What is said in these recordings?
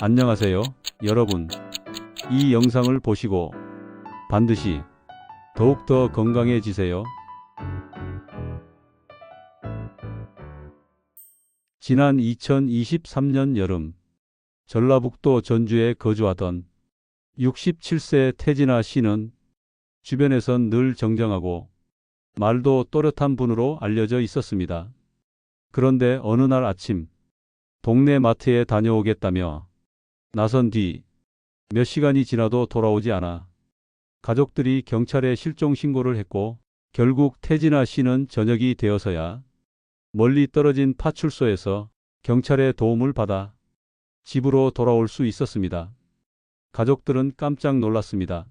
안녕하세요, 여러분. 이 영상을 보시고 반드시 더욱더 건강해지세요. 지난 2023년 여름, 전라북도 전주에 거주하던 67세 태진아 씨는 주변에선 늘 정정하고 말도 또렷한 분으로 알려져 있었습니다. 그런데 어느 날 아침, 동네 마트에 다녀오겠다며 나선 뒤 몇 시간이 지나도 돌아오지 않아 가족들이 경찰에 실종 신고를 했고, 결국 태진아 씨는 저녁이 되어서야 멀리 떨어진 파출소에서 경찰의 도움을 받아 집으로 돌아올 수 있었습니다. 가족들은 깜짝 놀랐습니다.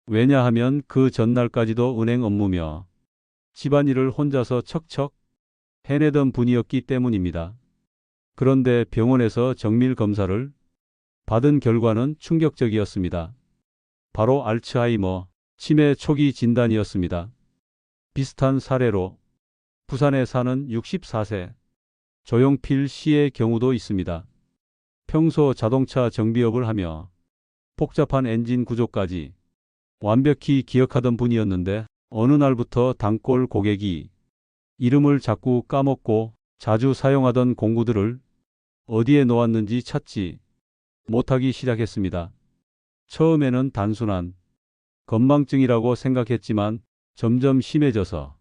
왜냐하면 그 전날까지도 은행 업무며 집안일을 혼자서 척척 해내던 분이었기 때문입니다. 그런데 병원에서 정밀 검사를 받은 결과는 충격적이었습니다. 바로 알츠하이머, 치매 초기 진단이었습니다. 비슷한 사례로 부산에 사는 64세 조용필 씨의 경우도 있습니다. 평소 자동차 정비업을 하며 복잡한 엔진 구조까지 완벽히 기억하던 분이었는데, 어느 날부터 단골 고객이 이름을 자꾸 까먹고 자주 사용하던 공구들을 어디에 놓았는지 찾지 못하기 시작했습니다. 처음에는 단순한 건망증이라고 생각했지만 점점 심해져서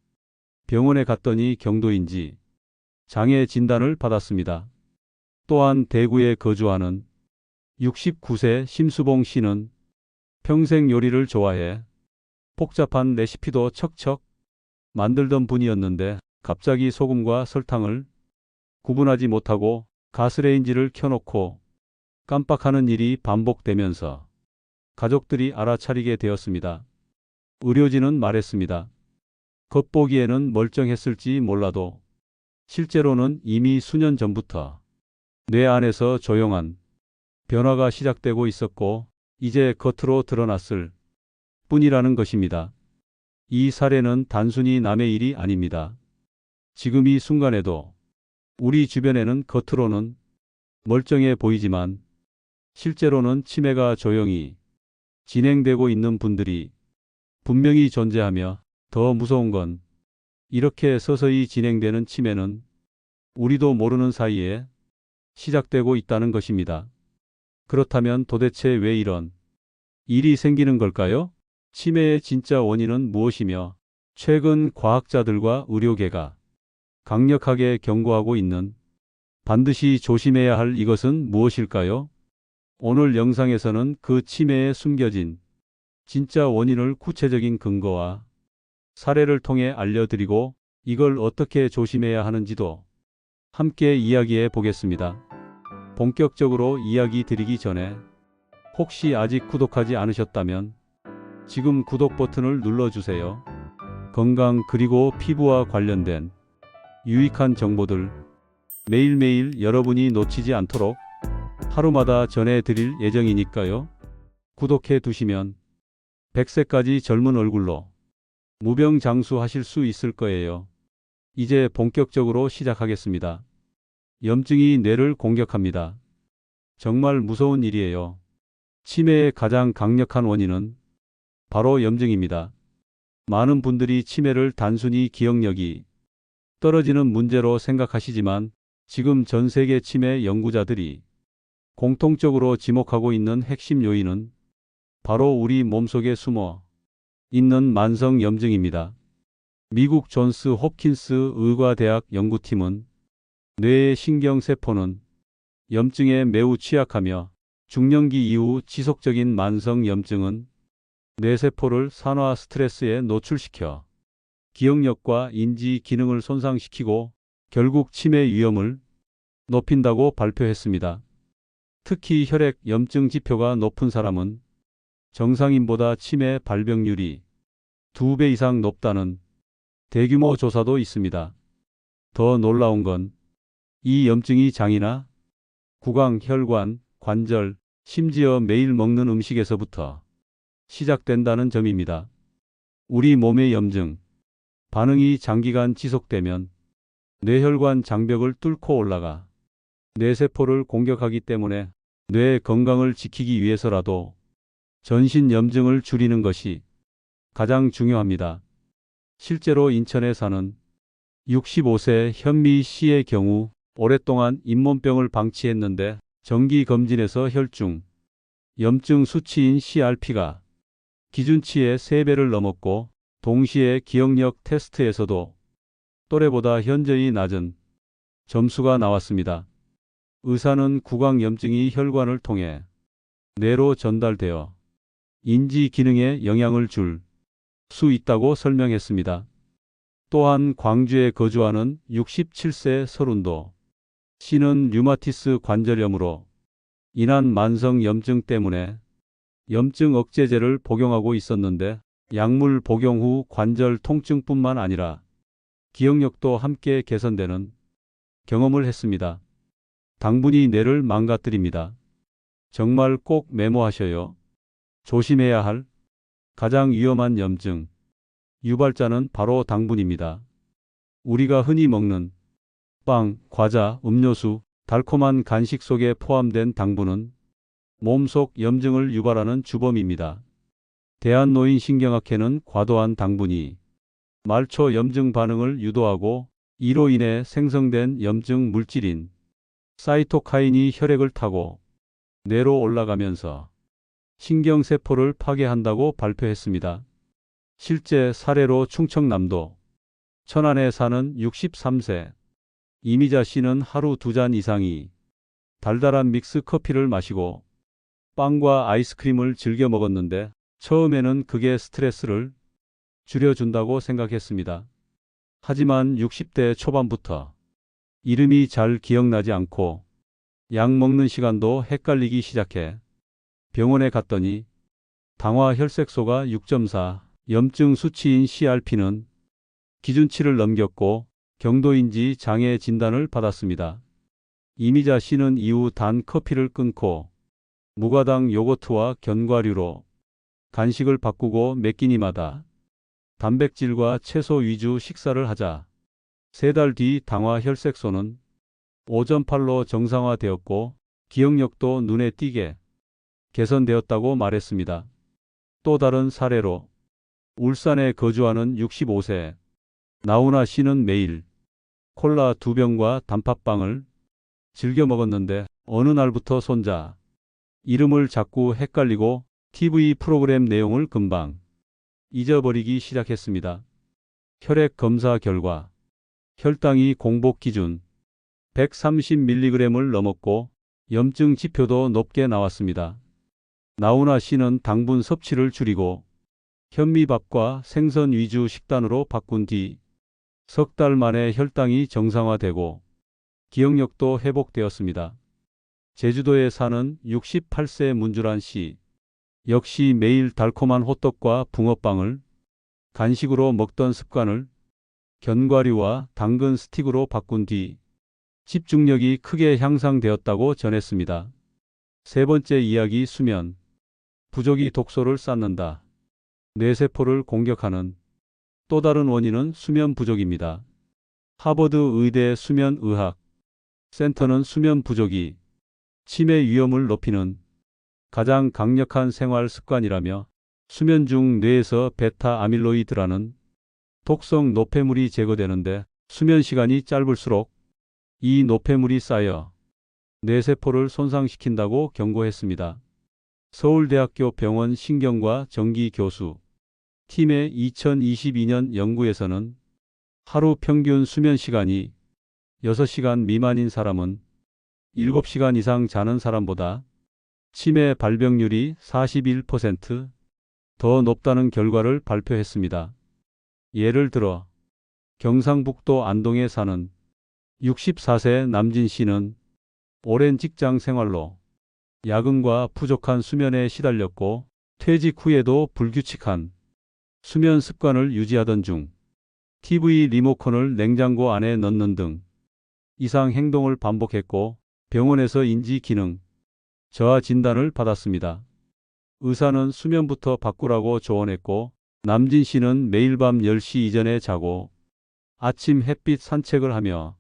병원에 갔더니 경도인지 장애 진단을 받았습니다. 또한 대구에 거주하는 69세 심수봉 씨는 평생 요리를 좋아해 복잡한 레시피도 척척 만들던 분이었는데, 갑자기 소금과 설탕을 구분하지 못하고 가스레인지를 켜놓고 깜빡하는 일이 반복되면서 가족들이 알아차리게 되었습니다. 의료진은 말했습니다. 겉보기에는 멀쩡했을지 몰라도 실제로는 이미 수년 전부터 뇌 안에서 조용한 변화가 시작되고 있었고, 이제 겉으로 드러났을 뿐이라는 것입니다. 이 사례는 단순히 남의 일이 아닙니다. 지금 이 순간에도 우리 주변에는 겉으로는 멀쩡해 보이지만 실제로는 치매가 조용히 진행되고 있는 분들이 분명히 존재하며, 더 무서운 건 이렇게 서서히 진행되는 치매는 우리도 모르는 사이에 시작되고 있다는 것입니다. 그렇다면 도대체 왜 이런 일이 생기는 걸까요? 치매의 진짜 원인은 무엇이며, 최근 과학자들과 의료계가 강력하게 경고하고 있는 반드시 조심해야 할 이것은 무엇일까요? 오늘 영상에서는 그 치매에 숨겨진 진짜 원인을 구체적인 근거와 사례를 통해 알려드리고, 이걸 어떻게 조심해야 하는지도 함께 이야기해 보겠습니다. 본격적으로 이야기 드리기 전에 혹시 아직 구독하지 않으셨다면 지금 구독 버튼을 눌러주세요. 건강 그리고 피부와 관련된 유익한 정보들 매일매일 여러분이 놓치지 않도록 하루마다 전해드릴 예정이니까요. 구독해 두시면 100세까지 젊은 얼굴로 무병장수하실 수 있을 거예요. 이제 본격적으로 시작하겠습니다. 염증이 뇌를 공격합니다. 정말 무서운 일이에요. 치매의 가장 강력한 원인은 바로 염증입니다. 많은 분들이 치매를 단순히 기억력이 떨어지는 문제로 생각하시지만, 지금 전 세계 치매 연구자들이 공통적으로 지목하고 있는 핵심 요인은 바로 우리 몸속에 숨어 있는 만성 염증입니다. 미국 존스 홉킨스 의과대학 연구팀은 뇌의 신경세포는 염증에 매우 취약하며, 중년기 이후 지속적인 만성 염증은 뇌세포를 산화 스트레스에 노출시켜 기억력과 인지 기능을 손상시키고 결국 치매 위험을 높인다고 발표했습니다. 특히 혈액 염증 지표가 높은 사람은 정상인보다 치매 발병률이 2배 이상 높다는 대규모 조사도 있습니다. 더 놀라운 건 이 염증이 장이나 구강, 혈관, 관절, 심지어 매일 먹는 음식에서부터 시작된다는 점입니다. 우리 몸의 염증 반응이 장기간 지속되면 뇌혈관 장벽을 뚫고 올라가 뇌세포를 공격하기 때문에 뇌 건강을 지키기 위해서라도 전신 염증을 줄이는 것이 가장 중요합니다. 실제로 인천에 사는 65세 현미 씨의 경우 오랫동안 잇몸병을 방치했는데 정기 검진에서 혈중 염증 수치인 CRP가 기준치의 3배를 넘었고 동시에 기억력 테스트에서도 또래보다 현저히 낮은 점수가 나왔습니다. 의사는 구강염증이 혈관을 통해 뇌로 전달되어 인지 기능에 영향을 줄 수 있다고 설명했습니다. 또한 광주에 거주하는 67세 서른도 씨는 류마티스 관절염으로 인한 만성 염증 때문에 염증 억제제를 복용하고 있었는데 약물 복용 후 관절 통증뿐만 아니라 기억력도 함께 개선되는 경험을 했습니다. 당분이 뇌를 망가뜨립니다. 정말 꼭 메모하셔요. 조심해야 할 가장 위험한 염증 유발자는 바로 당분입니다. 우리가 흔히 먹는 빵, 과자, 음료수, 달콤한 간식 속에 포함된 당분은 몸속 염증을 유발하는 주범입니다. 대한노인신경학회는 과도한 당분이 말초 염증 반응을 유도하고 이로 인해 생성된 염증 물질인 사이토카인이 혈액을 타고 뇌로 올라가면서 신경세포를 파괴한다고 발표했습니다. 실제 사례로 충청남도 천안에 사는 63세 이미자 씨는 하루 2잔 이상이 달달한 믹스 커피를 마시고 빵과 아이스크림을 즐겨 먹었는데 처음에는 그게 스트레스를 줄여준다고 생각했습니다. 하지만 60대 초반부터 이름이 잘 기억나지 않고 약 먹는 시간도 헷갈리기 시작해 병원에 갔더니 당화 혈색소가 6.4, 염증 수치인 CRP는 기준치를 넘겼고 경도인지 장애 진단을 받았습니다. 이미자 씨는 이후 단 커피를 끊고 무가당 요거트와 견과류로 간식을 바꾸고 몇 끼니마다 단백질과 채소 위주 식사를 하자 3달 뒤 당화 혈색소는 5.8로 정상화되었고 기억력도 눈에 띄게 개선되었다고 말했습니다. 또 다른 사례로 울산에 거주하는 65세 나훈아 씨는 매일 콜라 2병과 단팥빵을 즐겨 먹었는데 어느 날부터 손자 이름을 자꾸 헷갈리고 TV 프로그램 내용을 금방 잊어버리기 시작했습니다. 혈액 검사 결과 혈당이 공복 기준 130mg을 넘었고 염증 지표도 높게 나왔습니다. 나훈아 씨는 당분 섭취를 줄이고 현미밥과 생선 위주 식단으로 바꾼 뒤 석 달 만에 혈당이 정상화되고 기억력도 회복되었습니다. 제주도에 사는 68세 문주란 씨 역시 매일 달콤한 호떡과 붕어빵을 간식으로 먹던 습관을 견과류와 당근 스틱으로 바꾼 뒤 집중력이 크게 향상되었다고 전했습니다. 세 번째 이야기 수면 부족이 독소를 쌓는다. 뇌세포를 공격하는 또 다른 원인은 수면 부족입니다. 하버드 의대 수면의학 센터는 수면 부족이 치매 위험을 높이는 가장 강력한 생활 습관이라며 수면 중 뇌에서 베타 아밀로이드라는 독성 노폐물이 제거되는데 수면 시간이 짧을수록 이 노폐물이 쌓여 뇌세포를 손상시킨다고 경고했습니다. 서울대학교 병원 신경과 전기 교수 팀의 2022년 연구에서는 하루 평균 수면 시간이 6시간 미만인 사람은 7시간 이상 자는 사람보다 치매 발병률이 41% 더 높다는 결과를 발표했습니다. 예를 들어 경상북도 안동에 사는 64세 남진 씨는 오랜 직장 생활로 야근과 부족한 수면에 시달렸고 퇴직 후에도 불규칙한 수면 습관을 유지하던 중 TV 리모컨을 냉장고 안에 넣는 등 이상 행동을 반복했고 병원에서 인지 기능 저하 진단을 받았습니다. 의사는 수면부터 바꾸라고 조언했고 남진 씨는 매일 밤 10시 이전에 자고 아침 햇빛 산책을 하며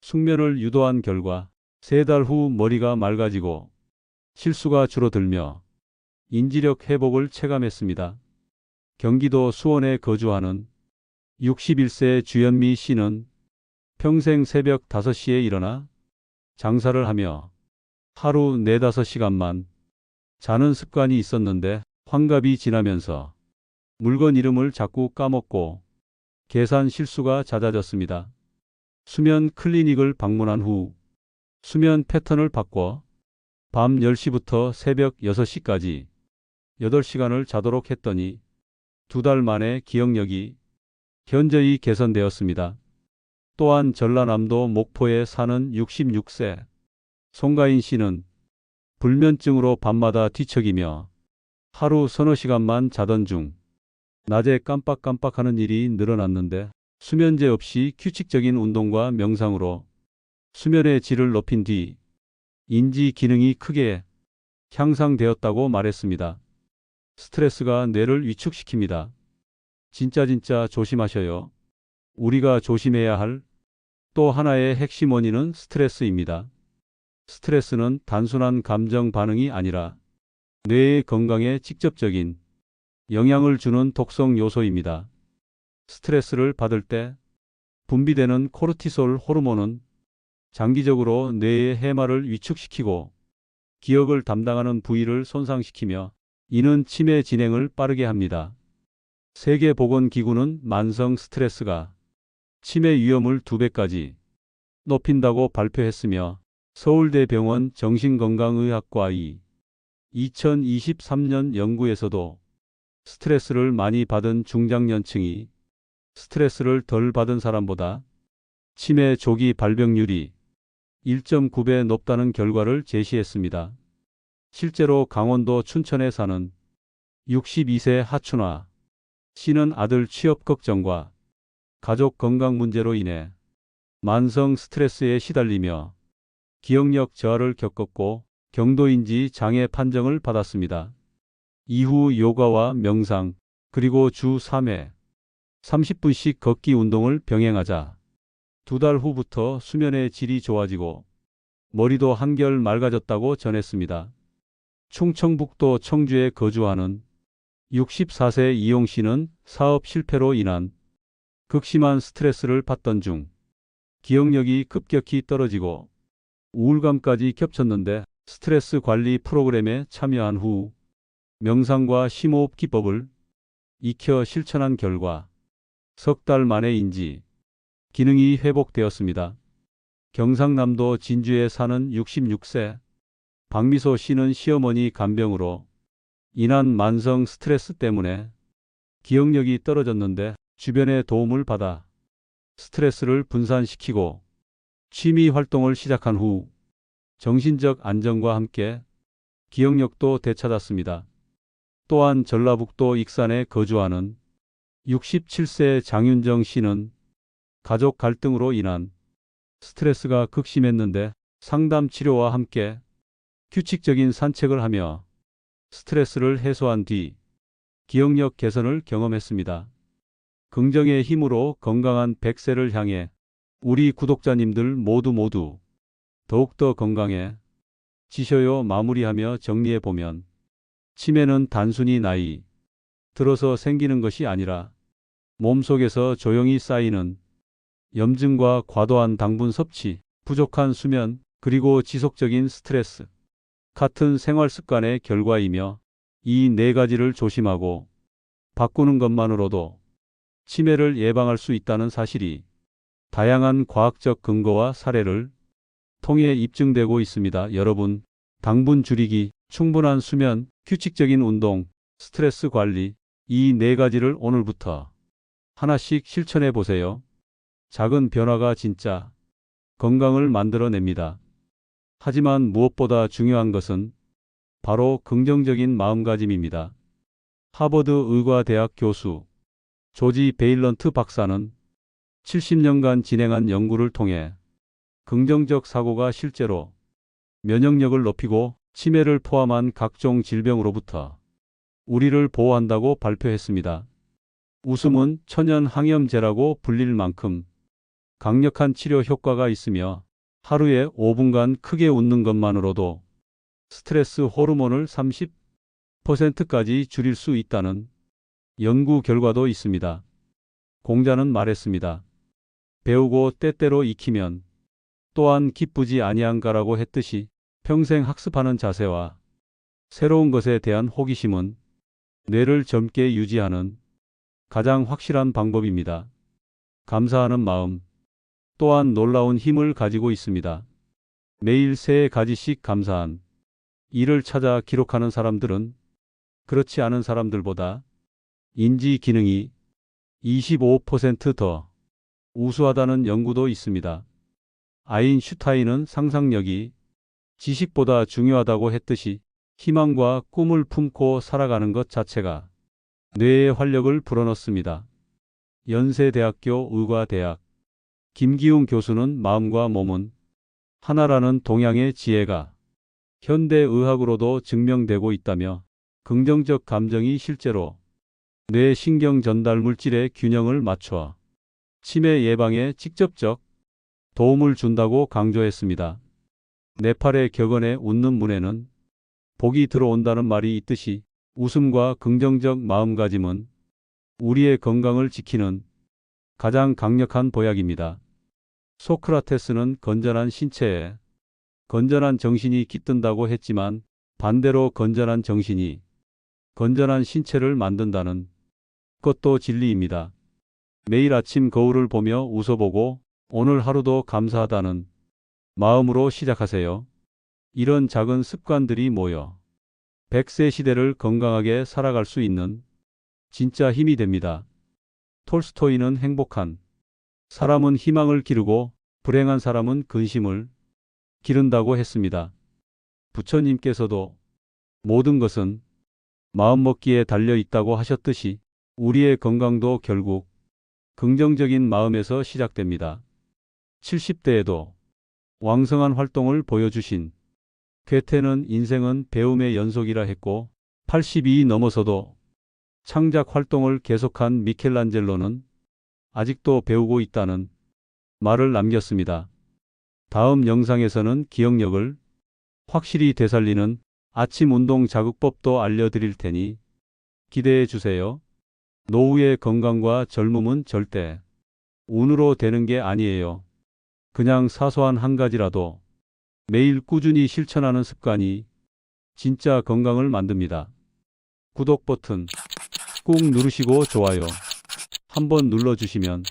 숙면을 유도한 결과 3달 후 머리가 맑아지고 실수가 줄어들며 인지력 회복을 체감했습니다. 경기도 수원에 거주하는 61세 주현미 씨는 평생 새벽 5시에 일어나 장사를 하며 하루 4~5시간만 자는 습관이 있었는데 환갑이 지나면서 물건 이름을 자꾸 까먹고 계산 실수가 잦아졌습니다. 수면 클리닉을 방문한 후 수면 패턴을 바꿔 밤 10시부터 새벽 6시까지 8시간을 자도록 했더니 2달 만에 기억력이 현저히 개선되었습니다. 또한 전라남도 목포에 사는 66세 송가인 씨는 불면증으로 밤마다 뒤척이며 하루 서너 시간만 자던 중 낮에 깜빡깜빡하는 일이 늘어났는데 수면제 없이 규칙적인 운동과 명상으로 수면의 질을 높인 뒤 인지 기능이 크게 향상되었다고 말했습니다. 스트레스가 뇌를 위축시킵니다. 진짜 조심하셔요. 우리가 조심해야 할 또 하나의 핵심 원인은 스트레스입니다. 스트레스는 단순한 감정 반응이 아니라 뇌의 건강에 직접적인 영향을 주는 독성 요소입니다. 스트레스를 받을 때 분비되는 코르티솔 호르몬은 장기적으로 뇌의 해마를 위축시키고 기억을 담당하는 부위를 손상시키며 이는 치매 진행을 빠르게 합니다. 세계보건기구는 만성 스트레스가 치매 위험을 2배까지 높인다고 발표했으며 서울대병원 정신건강의학과의 2023년 연구에서도 스트레스를 많이 받은 중장년층이 스트레스를 덜 받은 사람보다 치매 조기 발병률이 1.9배 높다는 결과를 제시했습니다. 실제로 강원도 춘천에 사는 62세 하춘화 씨는 아들 취업 걱정과 가족 건강 문제로 인해 만성 스트레스에 시달리며 기억력 저하를 겪었고 경도인지 장애 판정을 받았습니다. 이후 요가와 명상 그리고 주 3회 30분씩 걷기 운동을 병행하자 2달 후부터 수면의 질이 좋아지고 머리도 한결 맑아졌다고 전했습니다. 충청북도 청주에 거주하는 64세 이용 씨는 사업 실패로 인한 극심한 스트레스를 받던 중 기억력이 급격히 떨어지고 우울감까지 겹쳤는데 스트레스 관리 프로그램에 참여한 후 명상과 심호흡 기법을 익혀 실천한 결과 석 달 만에 인지 기능이 회복되었습니다. 경상남도 진주에 사는 66세 박미소 씨는 시어머니 간병으로 인한 만성 스트레스 때문에 기억력이 떨어졌는데 주변의 도움을 받아 스트레스를 분산시키고 취미 활동을 시작한 후 정신적 안정과 함께 기억력도 되찾았습니다. 또한 전라북도 익산에 거주하는 67세 장윤정 씨는 가족 갈등으로 인한 스트레스가 극심했는데 상담 치료와 함께 규칙적인 산책을 하며 스트레스를 해소한 뒤 기억력 개선을 경험했습니다. 긍정의 힘으로 건강한 100세를 향해 우리 구독자님들 모두 더욱더 건강해 지셔요. 마무리하며 정리해보면 치매는 단순히 나이 들어서 생기는 것이 아니라 몸속에서 조용히 쌓이는 염증과 과도한 당분 섭취, 부족한 수면, 그리고 지속적인 스트레스 같은 생활 습관의 결과이며 이 4가지를 조심하고 바꾸는 것만으로도 치매를 예방할 수 있다는 사실이 다양한 과학적 근거와 사례를 통해 입증되고 있습니다. 여러분, 당분 줄이기, 충분한 수면, 규칙적인 운동, 스트레스 관리, 이 4가지를 오늘부터 하나씩 실천해 보세요. 작은 변화가 진짜 건강을 만들어냅니다. 하지만 무엇보다 중요한 것은 바로 긍정적인 마음가짐입니다. 하버드 의과대학 교수 조지 베일런트 박사는 70년간 진행한 연구를 통해 긍정적 사고가 실제로 면역력을 높이고 치매를 포함한 각종 질병으로부터 우리를 보호한다고 발표했습니다. 웃음은 천연 항염제라고 불릴 만큼 강력한 치료 효과가 있으며 하루에 5분간 크게 웃는 것만으로도 스트레스 호르몬을 30%까지 줄일 수 있다는 연구 결과도 있습니다. 공자는 말했습니다. 배우고 때때로 익히면 또한 기쁘지 아니한가라고 했듯이 평생 학습하는 자세와 새로운 것에 대한 호기심은 뇌를 젊게 유지하는 가장 확실한 방법입니다. 감사하는 마음 또한 놀라운 힘을 가지고 있습니다. 매일 3가지씩 감사한 일을 찾아 기록하는 사람들은 그렇지 않은 사람들보다 인지 기능이 25%더 우수하다는 연구도 있습니다. 아인슈타인은 상상력이 지식보다 중요하다고 했듯이 희망과 꿈을 품고 살아가는 것 자체가 뇌의 활력을 불어넣습니다. 연세대학교 의과대학 김기웅 교수는 마음과 몸은 하나라는 동양의 지혜가 현대의학으로도 증명되고 있다며 긍정적 감정이 실제로 뇌 신경 전달 물질의 균형을 맞춰 치매 예방에 직접적 도움을 준다고 강조했습니다. 네팔의 격언에 웃는 문에는 복이 들어온다는 말이 있듯이 웃음과 긍정적 마음가짐은 우리의 건강을 지키는 가장 강력한 보약입니다. 소크라테스는 건전한 신체에 건전한 정신이 깃든다고 했지만 반대로 건전한 정신이 건전한 신체를 만든다는 것도 진리입니다. 매일 아침 거울을 보며 웃어보고 오늘 하루도 감사하다는 마음으로 시작하세요. 이런 작은 습관들이 모여 100세 시대를 건강하게 살아갈 수 있는 진짜 힘이 됩니다. 톨스토이는 행복한 사람은 희망을 기르고 불행한 사람은 근심을 기른다고 했습니다. 부처님께서도 모든 것은 마음먹기에 달려 있다고 하셨듯이 우리의 건강도 결국 긍정적인 마음에서 시작됩니다. 70대에도 왕성한 활동을 보여주신 괴테는 인생은 배움의 연속이라 했고 80이 넘어서도 창작 활동을 계속한 미켈란젤로는 아직도 배우고 있다는 말을 남겼습니다. 다음 영상에서는 기억력을 확실히 되살리는 아침 운동 자극법도 알려드릴 테니 기대해 주세요. 노후의 건강과 젊음은 절대 운으로 되는 게 아니에요. 그냥 사소한 한 가지라도 매일 꾸준히 실천하는 습관이 진짜 건강을 만듭니다. 구독 버튼 꾹 누르시고 좋아요 한번 눌러주시면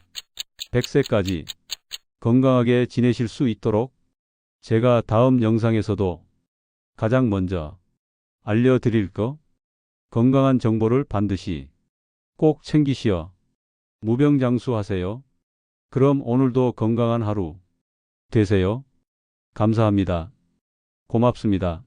100세까지 건강하게 지내실 수 있도록 제가 다음 영상에서도 가장 먼저 알려드릴 건강한 정보를 반드시 꼭 챙기시어 무병장수하세요. 그럼 오늘도 건강한 하루 되세요. 감사합니다. 고맙습니다.